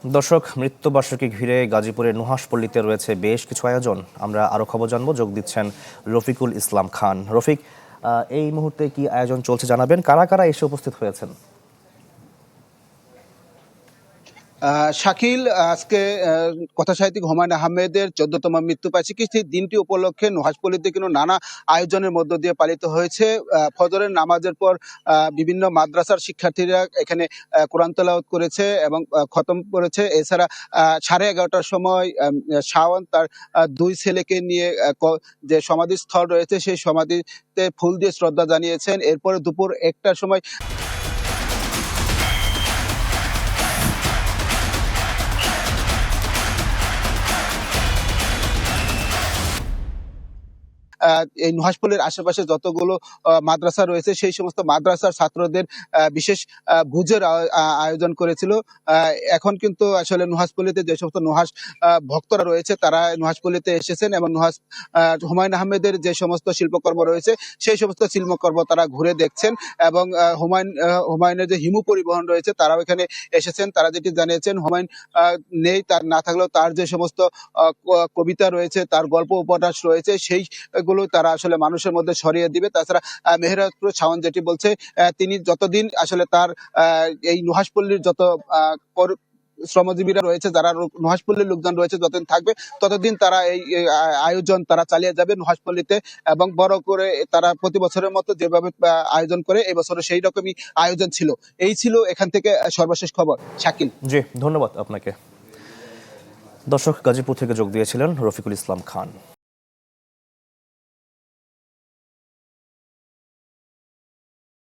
দর্শক, মৃত্যুবার্ষিকী ঘিরে গাজীপুরের নুহাশপল্লীতে রয়েছে বেশ কিছু আয়োজন। আমরা আরো খবর জানবো, যোগ দিচ্ছেন রফিকুল ইসলাম খান। রফিক, এই মুহূর্তে কি আয়োজন চলছে জানাবেন, কারা কারা এসে উপস্থিত হয়েছেন? শাকিল, আজকে কথাসাহিত্যিক হুমায়ুন আহমেদের 14তম মৃত্যুবার্ষিকী, সেই দিনটি উপলক্ষে নুহাশপল্লীতে কিন্তু নানা আয়োজনের মধ্য দিয়ে পালিত হয়েছে। ফজরের নামাজের পর বিভিন্ন মাদ্রাসার শিক্ষার্থীরা এখানে কোরআন তেলাওয়াত করেছে এবং খতম করেছে। এছাড়া 11:30টার সময় শাওন তার দুই ছেলেকে নিয়ে যে সমাধিস্থল রয়েছে সেই সমাধিতে ফুল দিয়ে শ্রদ্ধা জানিয়েছেন। এরপরে দুপুর 1টার সময় এই নুহাশপল্লীর আশেপাশে যতগুলো মাদ্রাসা রয়েছে সেই সমস্ত মাদ্রাসার ছাত্রদের বিশেষ ভোজের আয়োজন করেছিল। এখন কিন্তু আসলে নুহাশপল্লীতে যে সমস্ত নুহাশ ভক্তরা রয়েছে তারা নুহাশপল্লীতে এসেছেন এবং হুমায়ুন আহমেদের যে সমস্ত শিল্পকর্ম রয়েছে সেই সমস্ত শিল্পকর্ম তারা ঘুরে দেখছেন এবং হুমায়ুনের যে হিমু পরিবহন রয়েছে তারাও এখানে এসেছেন। তারা যেটি জানিয়েছেন, হুমায়ুন নেই, তার না থাকলেও তার যে সমস্ত কবিতা রয়েছে, তার গল্প উপন্যাস রয়েছে, সেইগুলো তারা আসলে মানুষের মধ্যে ছড়িয়ে দিবে। তাছাড়া মেহেরাজপুর শাওন যেটি বলছে, তিনি যতদিন আসলে তার এই নুহাশপল্লীর যত শ্রমজীবীরা রয়েছে, যারা নুহাশপল্লীর লোকজন রয়েছে, যতদিন থাকবে ততদিন তারা এই আয়োজন তারা চালিয়ে যাবে নুহাশপল্লীতে এবং বড় করে তারা প্রতি বছরের মতো যেভাবে আয়োজন করে এবছরও সেই রকমই আয়োজন ছিল। এই ছিল এখান থেকে সর্বশেষ খবর। শাকিল। জি, ধন্যবাদ আপনাকে। দর্শক, গাজীপুর থেকে যোগ দিয়েছিলেন রফিকুল ইসলাম খান।